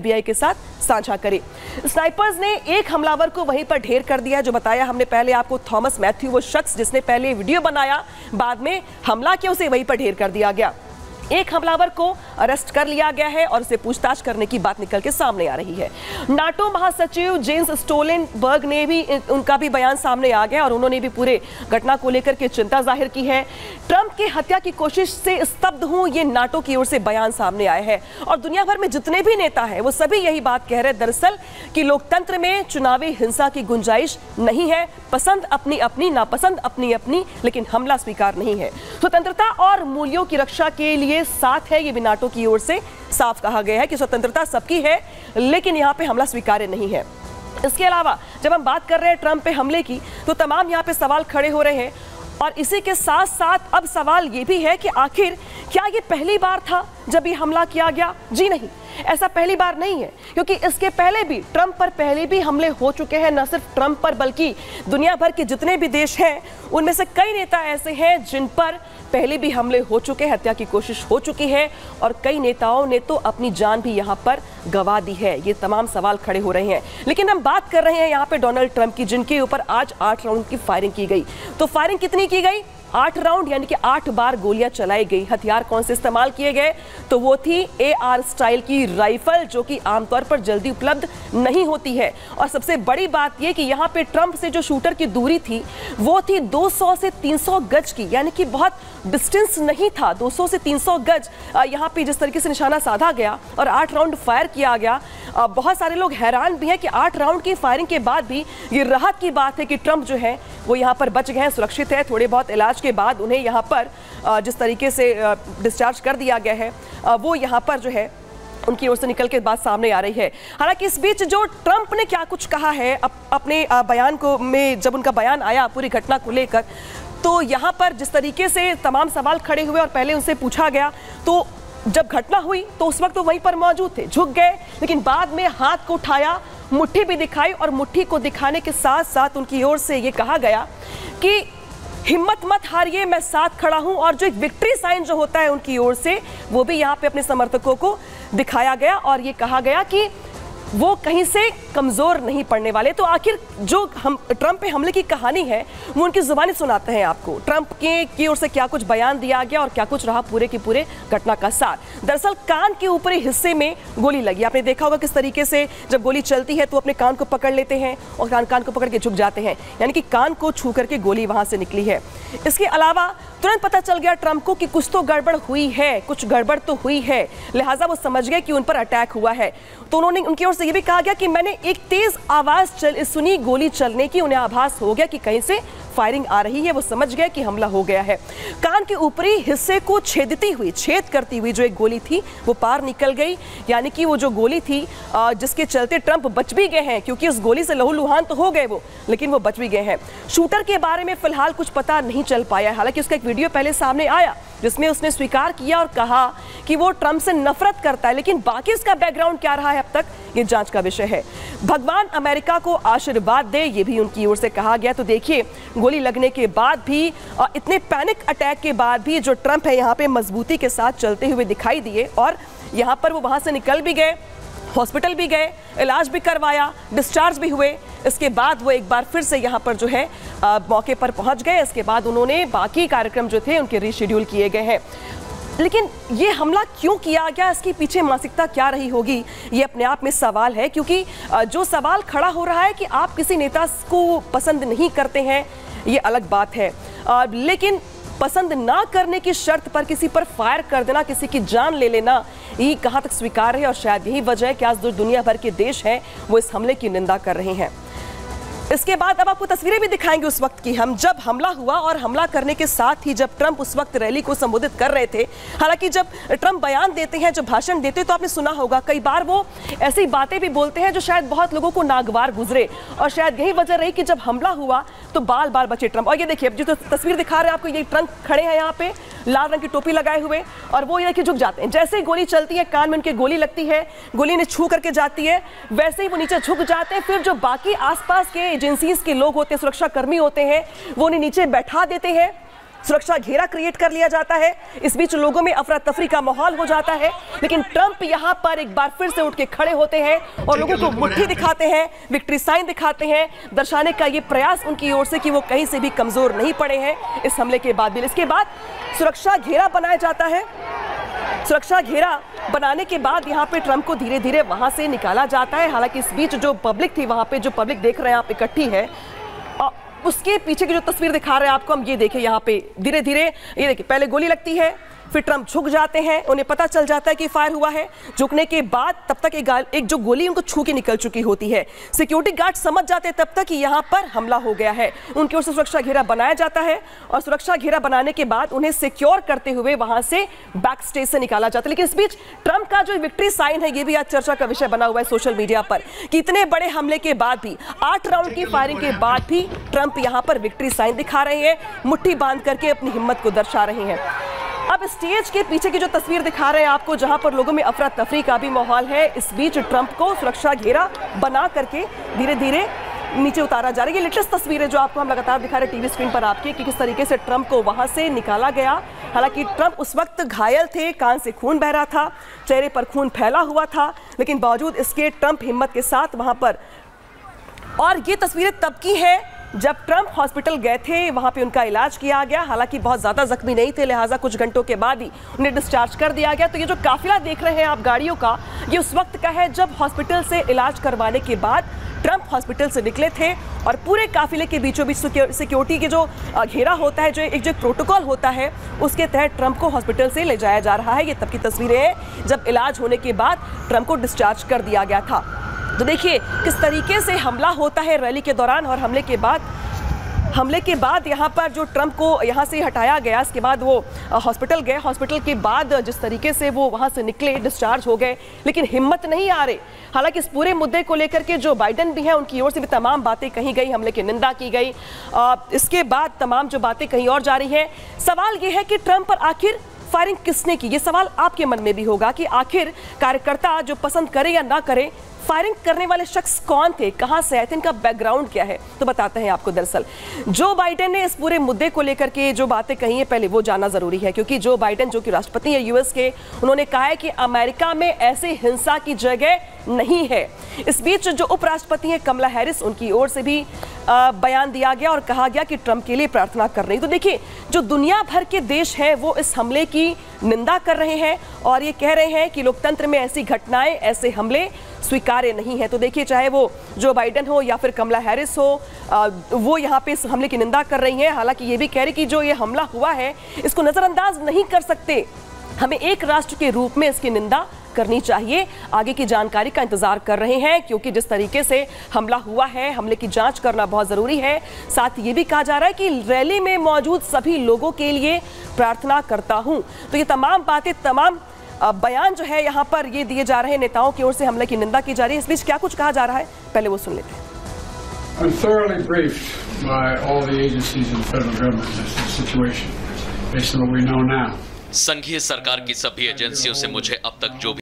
FBI के साथ साझा करे। स्नाइपर्स ने एक हमलावर को वहीं पर ढेर कर दिया, जो बताया हमने पहले आपको, थॉमस मैथ्यू, वो शख्स जिसने पहले वीडियो बनाया, बाद में हमला किया, उसे वहीं पर ढेर कर दिया गया। एक हमलावर को अरेस्ट कर लिया गया है और उसे पूछताछ करने की बात निकल के सामने आ रही है। नाटो महासचिव जेंस स्टोलनबर्ग ने भी, उनका भी बयान सामने आ गया और उन्होंने भी पूरे घटना को लेकर के चिंता जाहिर की है। ट्रंप की हत्या की कोशिश से स्तब्ध हूं, ये नाटो की ओर से बयान सामने आया है और दुनिया भर में जितने भी नेता हैं वो सभी यही बात कह रहे हैं दरअसल कि लोकतंत्र में चुनावी हिंसा की गुंजाइश नहीं है, पसंद अपनी अपनी, नापसंद अपनी अपनी, लेकिन हमला स्वीकार नहीं है। स्वतंत्रता और मूल्यों की रक्षा के लिए साथ है, ये भी नाटो की ओर से साफ कहा गया है कि स्वतंत्रता सबकी है, लेकिन यहाँ पे हमला स्वीकार्य नहीं है। इसके अलावा जब हम बात कर रहे हैं ट्रंप पे हमले की, तो तमाम यहाँ पे सवाल खड़े हो रहे हैं और इसी के साथ साथ अब सवाल ये भी है कि आखिर क्या ये पहली बार था जब ये हमला किया गया? जी नहीं, ऐसा पहली बार नहीं है, क्योंकि इसके पहले भी ट्रंप पर पहले भी हमले हो चुके हैं। न सिर्फ ट्रंप पर बल्कि दुनिया भर के जितने भी देश हैं उनमें से कई नेता ऐसे हैं जिन पर पहले भी हमले हो चुके हैं, हत्या की कोशिश हो चुकी है और कई नेताओं ने तो अपनी जान भी यहाँ पर गंवा दी है। ये तमाम सवाल खड़े हो रहे हैं, लेकिन हम बात कर रहे हैं यहाँ पे डोनाल्ड ट्रंप की, जिनके ऊपर आज 8 राउंड की फायरिंग की गई। तो फायरिंग कितनी की गई? 8 राउंड, यानी कि 8 बार गोलियां चलाई गई। हथियार कौन से इस्तेमाल किए गए? तो वो थी AR स्टाइल की राइफल, जो कि आमतौर पर जल्दी उपलब्ध नहीं होती है। और सबसे बड़ी बात ये कि यहाँ पे ट्रंप से जो शूटर की दूरी थी वो थी 200 से 300 गज की, यानी कि बहुत डिस्टेंस नहीं था, 200 से 300 गज यहाँ पे जिस तरीके से निशाना साधा गया और 8 राउंड फायर किया गया। बहुत सारे लोग हैरान भी हैं कि 8 राउंड की फायरिंग के बाद भी ये राहत की बात है कि ट्रंप जो है वो यहाँ पर बच गए हैं, सुरक्षित है। थोड़े बहुत इलाज के बाद उन्हें यहाँ पर जिस तरीके से डिस्चार्ज कर दिया गया है, वो यहाँ पर जो है उनकी ओर से निकल के बात सामने आ रही है। हालांकि इस बीच जो ट्रंप ने क्या कुछ कहा है अपने बयान को में, जब उनका बयान आया पूरी घटना को लेकर, तो यहाँ पर जिस तरीके से तमाम सवाल खड़े हुए और पहले उनसे पूछा गया, तो जब घटना हुई तो उस वक्त वो वहीं पर मौजूद थे, झुक गए, लेकिन बाद में हाथ को उठाया, मुट्ठी भी दिखाई और मुट्ठी को दिखाने के साथ साथ उनकी ओर से ये कहा गया कि हिम्मत मत हारिए, मैं साथ खड़ा हूं। और जो एक विक्ट्री साइन जो होता है उनकी ओर से, वो भी यहाँ पे अपने समर्थकों को दिखाया गया और ये कहा गया कि वो कहीं से कमजोर नहीं पड़ने वाले। तो आखिर जो हम ट्रंप पे हमले की कहानी है वो उनकी जुबानी सुनाते हैं आपको, ट्रंप की ओर से क्या कुछ बयान दिया गया और क्या कुछ रहा पूरे की पूरे घटना का सार। दरअसल कान के ऊपरी हिस्से में गोली लगी। आपने देखा होगा किस तरीके से जब गोली चलती है तो अपने कान को पकड़ लेते हैं और कान को पकड़ के झुक जाते हैं, यानी कि कान को छू करके गोली वहां से निकली है। इसके अलावा तुरंत पता चल गया ट्रंप को कि कुछ तो गड़बड़ हुई है, कुछ गड़बड़ तो हुई है, लिहाजा वो समझ गए कि उन पर अटैक हुआ है। तो उन्होंने, उनकी ओर से ये भी कहा गया कि मैंने एक तेज आवाज सुनी गोली चलने की, उन्हें आभास हो गया कि कहीं से फायरिंग आ रही है, वो समझ गए कि हमला हो गया है। कान के ऊपरी हिस्से को छेद करती हुई जो एक गोली थी वो पार निकल गई, यानी कि वो जो गोली थी जिसके चलते ट्रंप बच भी गए हैं, क्योंकि उस गोली से लहूलुहान तो हो गए वो, लेकिन वो बच भी गए हैं। शूटर के बारे में फिलहाल कुछ पता नहीं चल पाया, हालांकि उसका एक वीडियो पहले सामने आया जिसमें उसने स्वीकार किया और कहा कि वो ट्रंप से नफरत करता है, लेकिन बाकी उसका बैकग्राउंड क्या रहा है अब तक ये जांच का विषय है। भगवान अमेरिका को आशीर्वाद दे, ये भी उनकी ओर से कहा गया। तो देखिए, गोली लगने के बाद भी, इतने पैनिक अटैक के बाद भी जो ट्रंप है यहाँ पे मजबूती के साथ चलते हुए दिखाई दिए और यहाँ पर वो वहाँ से निकल भी गए, हॉस्पिटल भी गए, इलाज भी करवाया, डिस्चार्ज भी हुए। इसके बाद वो एक बार फिर से यहाँ पर जो है मौके पर पहुँच गए। इसके बाद उन्होंने बाकी कार्यक्रम जो थे उनके रीशेड्यूल किए गए हैं। लेकिन ये हमला क्यों किया गया, इसके पीछे मानसिकता क्या रही होगी, ये अपने आप में सवाल है। क्योंकि जो सवाल खड़ा हो रहा है कि आप किसी नेता को पसंद नहीं करते हैं, ये अलग बात है, लेकिन पसंद ना करने की शर्त पर किसी पर फायर कर देना, किसी की जान ले लेना, ये कहाँ तक स्वीकार्य है। और शायद यही वजह है कि आज दुनिया भर के देश हैं वो इस हमले की निंदा कर रहे हैं। इसके बाद अब आपको तस्वीरें भी दिखाएंगे उस वक्त की, हम जब हमला हुआ और हमला करने के साथ ही जब ट्रंप उस वक्त रैली को संबोधित कर रहे थे। हालांकि जब ट्रंप बयान देते हैं, जब भाषण देते हैं, तो आपने सुना होगा कई बार वो ऐसी बातें भी बोलते हैं जो शायद बहुत लोगों को नागवार गुजरे, और शायद यही वजह रही कि जब हमला हुआ तो बाल बाल बचे ट्रंप। और ये देखिए, अब जो तस्वीर दिखा रहे हैं आपको, ये ट्रंप खड़े हैं यहाँ पे लाल रंग की टोपी लगाए हुए, और वो ये देखिए झुक जाते हैं। जैसे ही गोली चलती है, कान में उनके गोली लगती है, गोली ने छू करके जाती है, वैसे ही वो नीचे झुक जाते हैं। फिर जो बाकी आसपास के एजेंसीज के लोग होते हैं, सुरक्षा कर्मी होते हैं, वो उन्हें नीचे बैठा देते हैं सुरक्षा घेरा क्रिएट कर लिया जाता है। इस बीच लोगों में अफरा तफरी का माहौल हो जाता है, लेकिन ट्रंप यहां पर एक बार फिर से उठ के खड़े होते हैं और लोगों को मुट्ठी दिखाते हैं, विक्ट्री साइन दिखाते हैं, दर्शाने का ये प्रयास उनकी ओर से कि वो कहीं से भी कमजोर नहीं पड़े हैं इस हमले के बाद भी। इसके बाद सुरक्षा घेरा बनाया जाता है। सुरक्षा घेरा बनाने के बाद यहां पे ट्रंप को धीरे धीरे वहां से निकाला जाता है। हालांकि इस बीच जो पब्लिक थी, वहां पे जो पब्लिक देख रहे हैं आप इकट्ठी है, उसके पीछे की जो तस्वीर दिखा रहे हैं आपको, हम ये देखें यहाँ पे धीरे धीरे, ये देखिए पहले गोली लगती है, फिर ट्रंप झुक जाते हैं, उन्हें पता चल जाता है कि फायर हुआ है। झुकने के बाद तब तक एक जो गोली उनको छू के निकल चुकी होती है। सिक्योरिटी गार्ड समझ जाते हैं तब तक कि यहाँ पर हमला हो गया है। उनकी ओर से सुरक्षा घेरा बनाया जाता है और सुरक्षा घेरा बनाने के बाद उन्हें सिक्योर करते हुए वहां से बैक स्टेज से निकाला जाता है। लेकिन इस बीच ट्रंप का जो विक्ट्री साइन है, ये भी आज चर्चा का विषय बना हुआ है सोशल मीडिया पर कि इतने बड़े हमले के बाद भी, 8 राउंड की फायरिंग के बाद भी ट्रंप यहाँ पर विक्ट्री साइन दिखा रहे हैं, मुट्ठी बांध करके अपनी हिम्मत को दर्शा रहे हैं। अब स्टेज के पीछे की जो तस्वीर दिखा रहे हैं आपको, जहां पर लोगों में अफरा तफरी का भी माहौल है, इस बीच ट्रंप को सुरक्षा घेरा बना करके धीरे धीरे नीचे उतारा जा रहा है। ये लेटेस्ट तस्वीर है जो आपको हम लगातार दिखा रहे हैं टीवी स्क्रीन पर आपके, कि किस तरीके से ट्रंप को वहां से निकाला गया। हालांकि ट्रंप उस वक्त घायल थे, कान से खून बह रहा था, चेहरे पर खून फैला हुआ था, लेकिन बावजूद इसके ट्रंप हिम्मत के साथ वहां पर। और ये तस्वीरें तब की है जब ट्रंप हॉस्पिटल गए थे, वहां पे उनका इलाज किया गया। हालांकि बहुत ज्यादा जख्मी नहीं थे, लिहाजा कुछ घंटों के बाद ही उन्हें डिस्चार्ज कर दिया गया। तो ये जो काफिला देख रहे हैं आप गाड़ियों का, ये उस वक्त का है जब हॉस्पिटल से इलाज करवाने के बाद ट्रंप हॉस्पिटल से निकले थे और पूरे काफिले के बीचों बीच सिक्योरिटी के जो घेरा होता है, जो एक प्रोटोकॉल होता है, उसके तहत ट्रंप को हॉस्पिटल से ले जाया जा रहा है। ये तब की तस्वीरें हैं जब इलाज होने के बाद ट्रंप को डिस्चार्ज कर दिया गया था। तो देखिए किस तरीके से हमला होता है रैली के दौरान, और हमले के बाद यहाँ पर जो ट्रंप को यहाँ से हटाया गया, इसके बाद वो हॉस्पिटल गए। हॉस्पिटल के बाद जिस तरीके से वो वहाँ से निकले, डिस्चार्ज हो गए, लेकिन हिम्मत नहीं आ रही। हालांकि इस पूरे मुद्दे को लेकर के जो बाइडेन भी हैं, उनकी ओर से भी तमाम बातें कही गई, हमले की निंदा की गई। इसके बाद तमाम जो बातें कहीं और जा रही हैं। सवाल ये है कि ट्रंप पर आखिर फायरिंग किसने की? ये सवाल आपके मन में भी होगा कि आखिर कार्यकर्ता जो पसंद करे या ना करे, फायरिंग करने वाले शख्स कौन थे, कहां से आए थे, इनका बैकग्राउंड क्या है? तो बताते हैं आपको। दरअसल जो बाइडेन ने इस पूरे मुद्दे को लेकर के जो बातें कही हैं, पहले वो जानना जरूरी है, क्योंकि जो बाइडेन जो कि राष्ट्रपति है यूएस के, उन्होंने कहा है कि अमेरिका में ऐसे हिंसा की जगह नहीं है। इस बीच जो उपराष्ट्रपति हैं कमला हैरिस, उनकी ओर से भी बयान दिया गया और कहा गया कि ट्रंप के लिए प्रार्थना कर रही। तो देखिए जो दुनिया भर के देश हैं वो इस हमले की निंदा कर रहे हैं और ये कह रहे हैं कि लोकतंत्र में ऐसी घटनाएं, ऐसे हमले स्वीकार्य नहीं है। तो देखिए चाहे वो जो बाइडेन हो या फिर कमला हैरिस हो, वो यहाँ पे इस हमले की निंदा कर रही हैं। हालांकि ये भी कह रही कि जो ये हमला हुआ है इसको नजरअंदाज नहीं कर सकते, हमें एक राष्ट्र के रूप में इसकी निंदा करनी चाहिए। आगे की जानकारी का इंतजार कर रहे हैं, क्योंकि जिस तरीके से हमला हुआ है, हमले की जांच करना बहुत जरूरी है। साथ ये भी कहा जा रहा है कि रैली में मौजूद सभी लोगों के लिए प्रार्थना करता हूं। तो ये तमाम बातें, तमाम बयान जो है यहाँ पर ये दिए जा रहे हैं, नेताओं की ओर से हमले की निंदा की जा रही है। इस बीच क्या कुछ कहा जा रहा है, पहले वो सुन लेते हैं। I'm thoroughly briefed by all the agencies in the federal government as to the situation, based on what we know now. संघीय सरकार की सभी एजेंसियों से मुझे अब तक जो